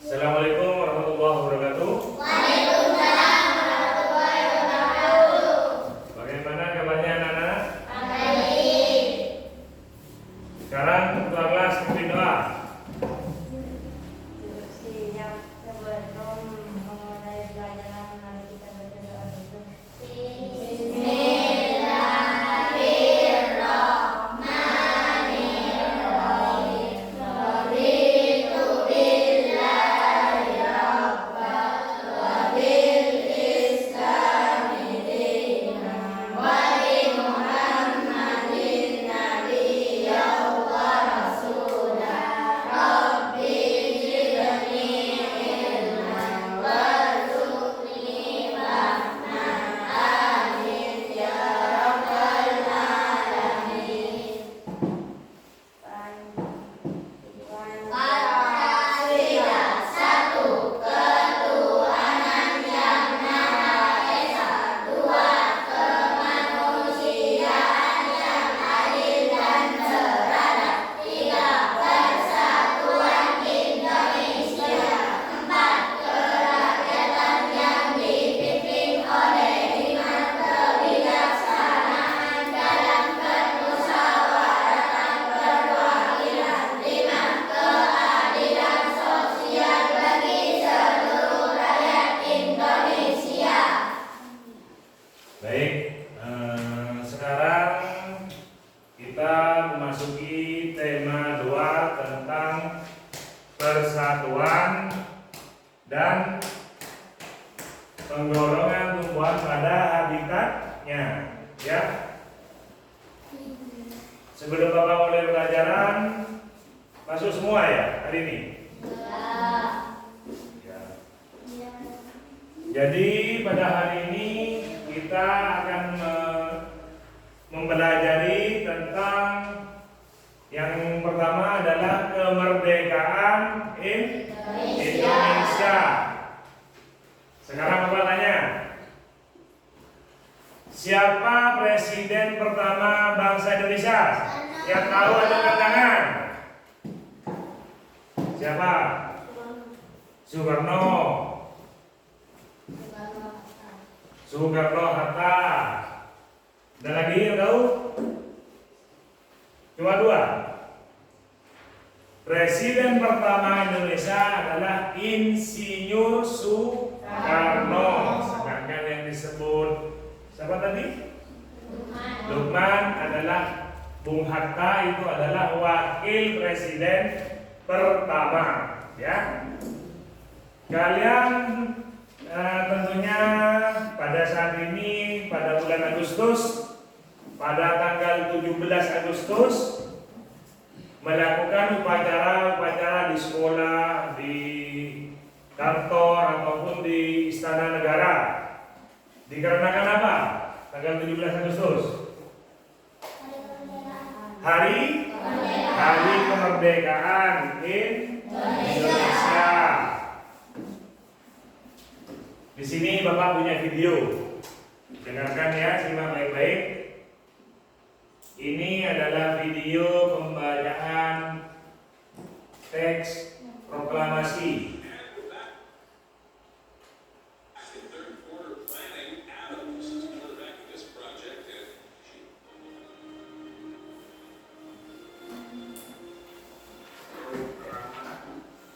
Assalamualaikum warahmatullahi wabarakatuh. Waalaikumsalam warahmatullahi wabarakatuh. Bagaimana kabarnya anak-anak? Baik. Sekarang ketua kelas pimpin doa. Siap sebelum memulai pelajaran mari kita baca doa dulu. Baik, sekarang kita memasuki tema 2 tentang persatuan dan penggolongan tumbuhan pada habitatnya, ya. Sebelum Bapak mulai pelajaran, masuk semua ya hari ini? Ya. Jadi pada hari ini kita akan mempelajari tentang yang pertama adalah kemerdekaan Indonesia. Sekarang Bapak tanya, siapa presiden pertama bangsa Indonesia? Yang tahu angkat tangan. Siapa? Soekarno. Soekarno-Hatta. Ada lagi yang tahu? Cuma 2. Presiden pertama Indonesia adalah Insinyur Soekarno. Sedangkan yang disebut siapa tadi? Lukman adalah Bung Hatta, itu adalah wakil presiden pertama, ya. Kalian tentunya pada saat ini pada bulan Agustus, pada tanggal 17 Agustus melakukan upacara-upacara di sekolah, di kantor ataupun di istana negara. Dikarenakan apa? Tanggal 17 Agustus. Hari kemerdekaan Indonesia. Di sini Bapak punya video. Dengarkan ya, simak baik-baik. Ini adalah video pembacaan teks proklamasi.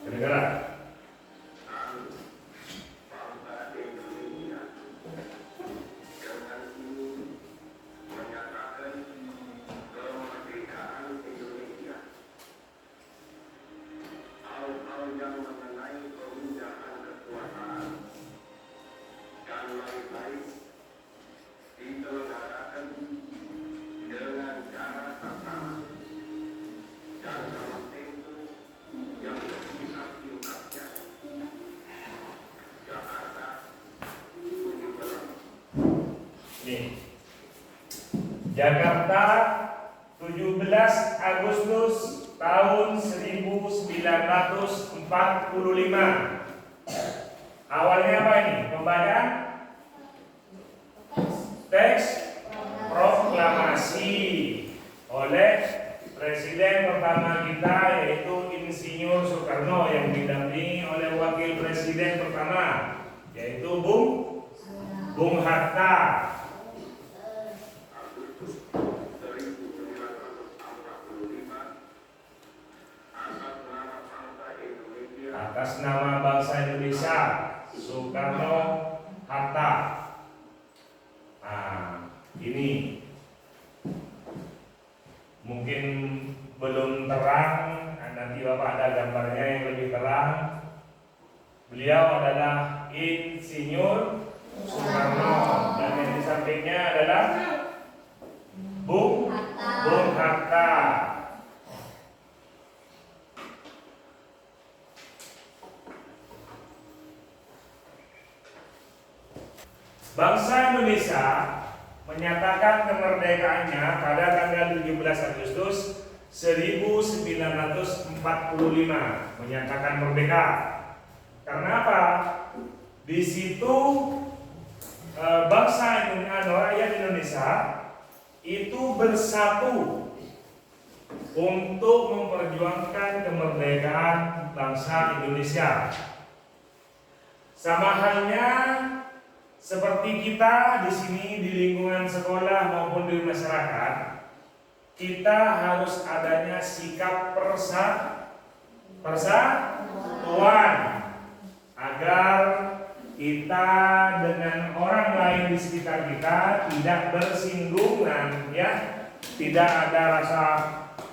Kedengaran? Jakarta 17 Agustus tahun 1945. Awalnya apa ini? Pembacaan teks proklamasi oleh Presiden pertama kita yaitu Insinyur Soekarno yang didampingi oleh Wakil Presiden pertama yaitu Bung Hatta. Atas nama bangsa Indonesia, Soekarno Hatta. Nah, ini mungkin belum terang, nanti Bapak ada gambarnya yang lebih terang. Beliau adalah Insinyur Soekarno dan yang di sampingnya adalah Bung Hatta. Bangsa Indonesia menyatakan kemerdekaannya pada tanggal 17 Agustus 1945, menyatakan merdeka. Karena apa? Di situ bangsa Indonesia, rakyat Indonesia itu bersatu untuk memperjuangkan kemerdekaan bangsa Indonesia. Sama halnya seperti kita di sini di lingkungan sekolah maupun di masyarakat, kita harus adanya sikap persatuan agar kita dengan orang lain di sekitar kita tidak bersinggungan, ya, tidak ada rasa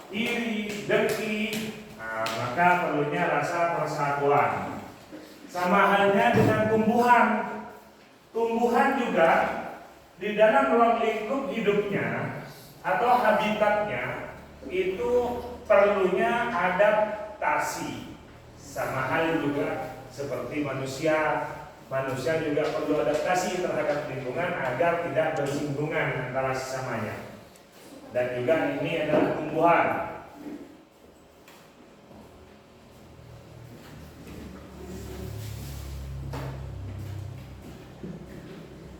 iri, dengki. Nah, maka perlunya rasa persatuan. Sama halnya dengan tumbuhan. Tumbuhan juga di dalam ruang lingkup hidupnya atau habitatnya itu perlunya adaptasi. Sama hal juga seperti manusia juga perlu adaptasi terhadap lingkungan agar tidak bersinggungan antara sesamanya. Dan juga ini adalah tumbuhan.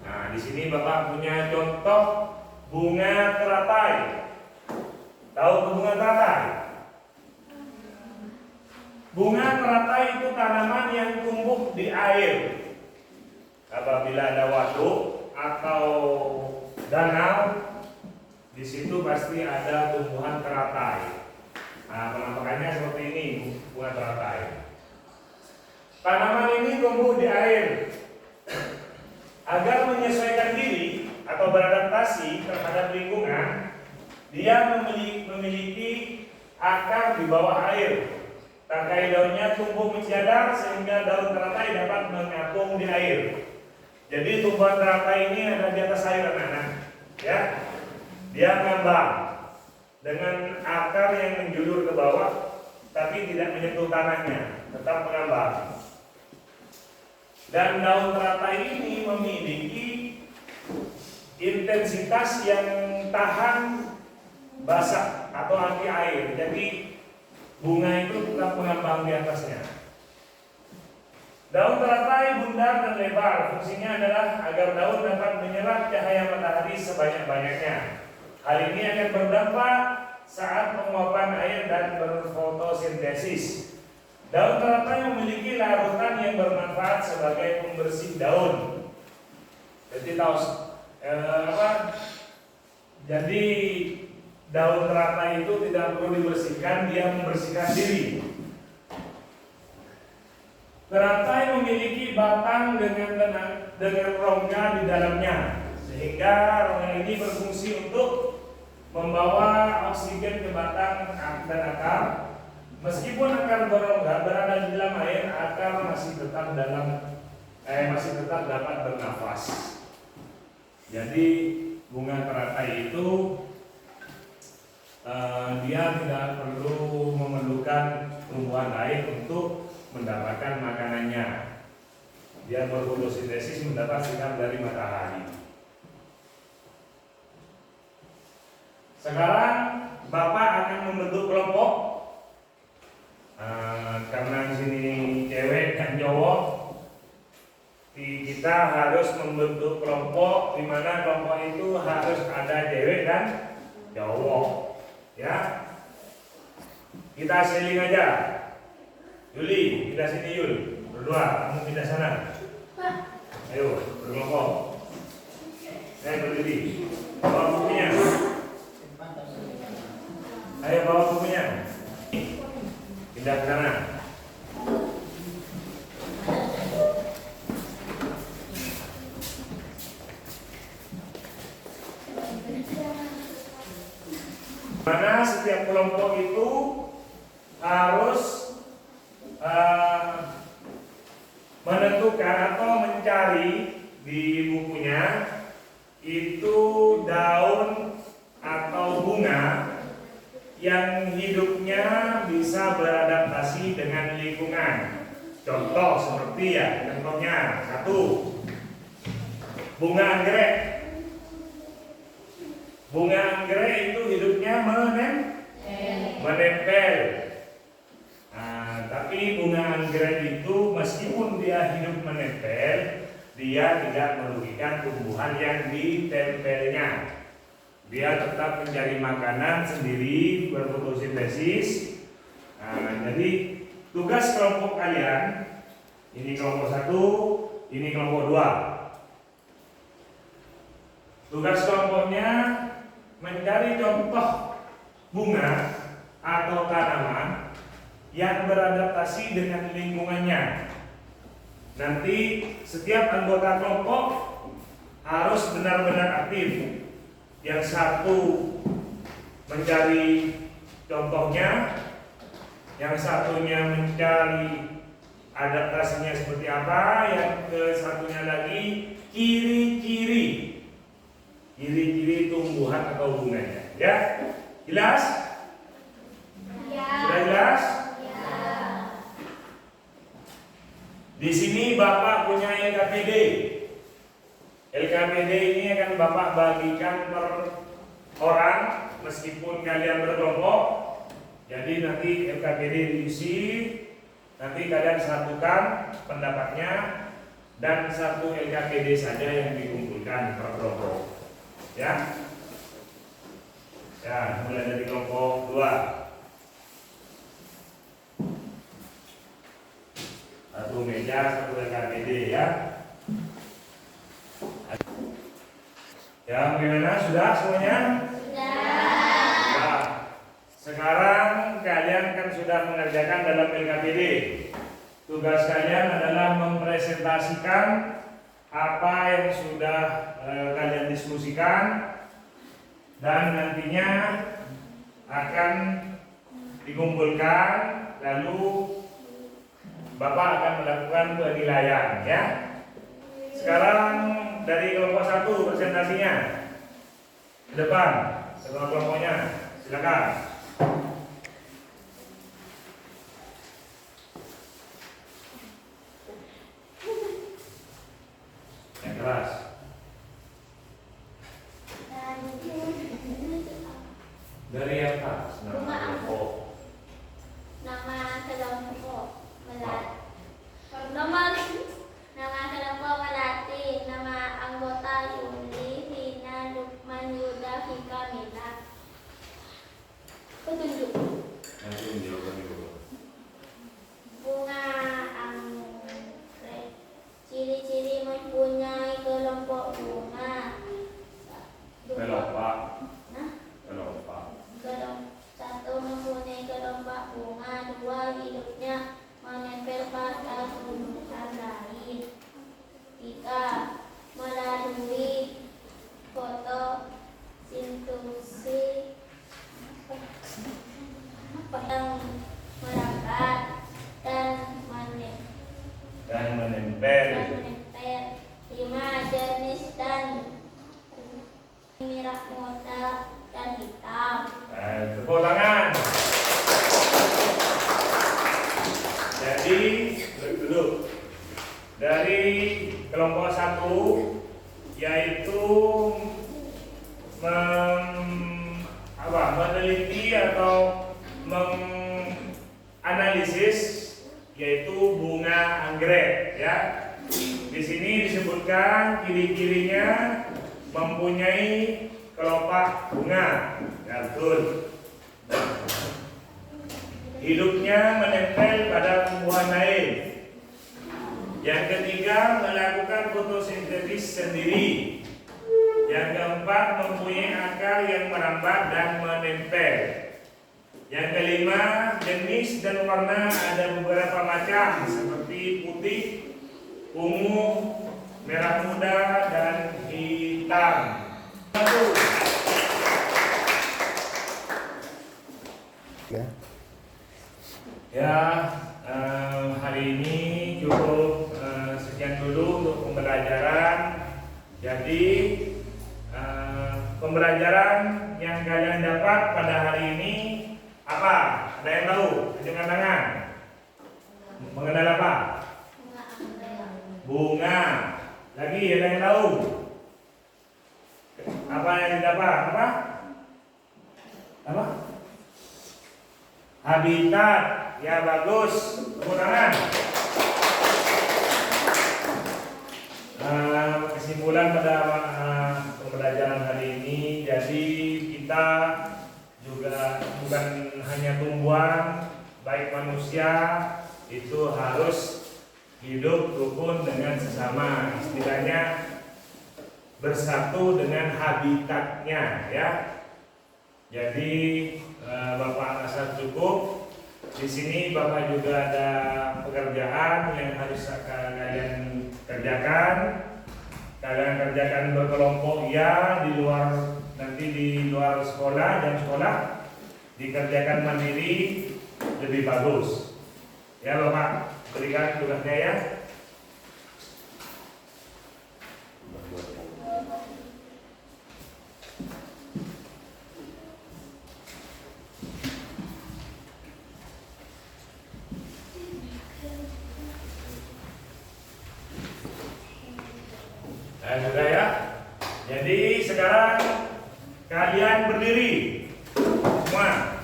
Nah, di sini Bapak punya contoh bunga teratai. Tahu bunga teratai? Bunga teratai itu tanaman yang tumbuh di air. Apabila ada waduk atau danau, di situ pasti ada tumbuhan teratai. Nah, penampakannya seperti ini bunga teratai. Tanaman ini tumbuh di air. Agar menyesuaikan diri atau beradaptasi terhadap lingkungan, dia memiliki akar di bawah air. Tangkai daunnya tumbuh menjadar sehingga daun teratai dapat mengapung di air. Jadi tumbuhan teratai ini ada di atas air, anak-anak. Ya, dia mengambang dengan akar yang menjulur ke bawah, tapi tidak menyentuh tanahnya, tetap mengambang. Dan daun teratai ini memiliki intensitas yang tahan basah atau anti air. Jadi bunga itu tetap mengambang di atasnya. Daun teratai bundar dan lebar. Fungsinya adalah agar daun dapat menyerap cahaya matahari sebanyak-banyaknya. Hal ini akan berdampak saat penguapan air dan berfotosintesis. Daun teratai memiliki larutan yang bermanfaat sebagai pembersih daun. Jadi Jadi daun teratai itu tidak perlu dibersihkan, dia membersihkan diri. Teratai memiliki batang dengan rongga di dalamnya, sehingga rongga ini berfungsi untuk membawa oksigen ke batang dan akar. Meskipun akar berongga berada di dalam air, akar masih tetap dapat bernafas. Jadi bunga teratai itu dia tidak perlu memerlukan tumbuhan lain untuk mendapatkan makanannya. Dia berfotosintesis mendapat sinar dari matahari. Sekarang Bapak akan membentuk kelompok. Karena di sini cewek dan cowok, kita harus membentuk kelompok di mana kelompok itu harus ada cewek dan cowok, ya. Kita seling aja. Yuli, pindah sini Yul. Berdua, kamu pindah sana. Ayo, berkelompok. Saya berdiri. Bawa bukunya. Ayo bawa bukunya. Pindah ke sana. Mana setiap kelompok itu harus menentukan atau mencari di bukunya itu daun atau bunga yang hidupnya bisa beradaptasi dengan lingkungan. Contoh seperti contohnya satu, bunga anggrek. Bunga anggrek itu hidupnya menempel. Nah, tapi bunga anggrek itu meskipun dia hidup menempel, dia tidak merugikan tumbuhan yang ditempelnya. Dia tetap mencari makanan sendiri, berfotosintesis. Nah, jadi tugas kelompok kalian, ini kelompok 1, ini kelompok 2. Tugas kelompoknya mencari contoh bunga atau tanaman yang beradaptasi dengan lingkungannya. Nanti setiap anggota kelompok harus benar-benar aktif. Yang satu mencari contohnya, yang satunya mencari adaptasinya seperti apa, yang ke satunya lagi ciri-ciri tumbuhan atau bunganya. Ya, jelas? Ya. Sudah jelas? Ya. Di sini Bapak punya LKPD. LKPD ini akan Bapak bagikan per orang meskipun kalian berkelompok. Jadi nanti LKPD diisi, nanti kalian satukan pendapatnya dan satu LKPD saja yang dikumpulkan per kelompok. Ya. Ya, mulai dari kelompok 2. Satu meja, satu LKPD ya. Ya, bagaimana? Sudah semuanya? Sudah. Nah, sekarang kalian kan sudah mengerjakan dalam LKPD. Tugas kalian adalah mempresentasikan apa yang sudah kalian diskusikan dan nantinya akan dikumpulkan, lalu Bapak akan melakukan penilaian ya. Sekarang dari kelompok 1 presentasinya ke depan, ketua kelompoknya silakan. Yang keras. Dari atas nama kelompok. Nama kelompok Melati, nama anggota Yuli, Vina, Lukman, Yuda, Vika, Mila. Petunjuk. Nanti menjawabkan dulu. Bunga anggrek. Ciri-ciri mempunyai kelompok bunga. Kelompok. Nah, Kelompok. satu mempunyai kelompok bunga, 2 hidupnya menempel pada tumbuhan lain, 3 melalui fotosintesis yang merapat dan menempel. 5 jenis dan merah, muda, dan hitam. Tepuk tangan. Jadi duduk. Dari kelompok 1 yaitu meneliti atau menganalisis yaitu bunga anggrek ya. Di sini disebutkan ciri-cirinya mempunyai kelopak bunga. Ya, betul. hidupnya menempel pada tumbuhan lain. Yang ketiga, melakukan fotosintesis sendiri. Yang keempat, mempunyai akar yang merambat dan menempel. Yang kelima, jenis dan warna ada beberapa macam seperti putih, ungu, merah muda, dan hitam. Ya, hari ini cukup sekian dulu untuk pembelajaran. Jadi pembelajaran yang kalian dapat pada hari ini apa? Ada yang tahu? Tunjukkan tangan. Mengenal apa? Bunga. Lagi ada yang tahu? Apa yang didapat? Apa? Apa? Habitat. Ya, bagus. Tepuk tangan. Kesimpulan pada pembelajaran hari ini, jadi kita juga bukan hanya tumbuhan, baik manusia itu harus hidup rukun dengan sesama, istilahnya bersatu dengan habitatnya, ya. Jadi Bapak rasa cukup. Di sini Bapak juga ada pekerjaan yang harus kalian kerjakan. Kalian kerjakan berkelompok ya, di luar nanti di luar sekolah, jam sekolah dikerjakan mandiri lebih bagus. Ya Bapak, berikan tugasnya ya. Nah, sudah ya. Jadi sekarang kalian berdiri semua.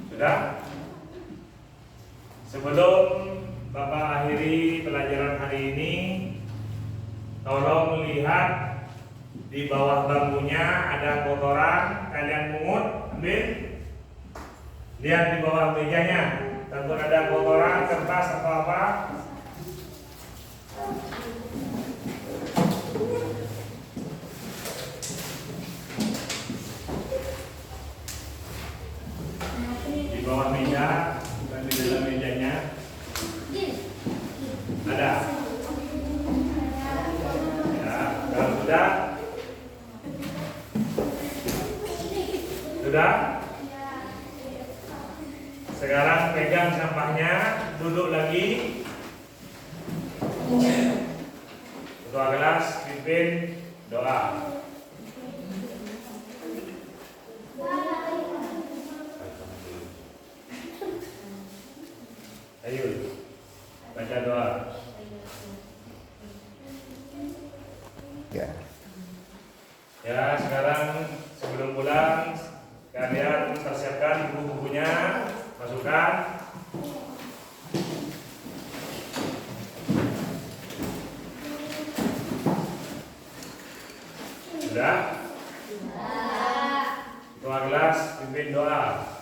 Sudah? Sebelum Bapak akhiri pelajaran hari ini, tolong lihat di bawah bangkunya ada kotoran, kalian mungut, ambil. Lihat di bawah mejanya. Takut ada kotoran, kertas atau apa. Di bawah meja, bukan di dalam mejanya. Ada? Ya, kalau sudah? Sudah? Sekarang pegang sampahnya, duduk lagi. Ketua kelas pimpin doa. Ayo, baca doa. Ya, sekarang sebelum pulang kalian persiapkan buku-bukunya. Masukkan. Sudah? Ketua kelas pimpin doa.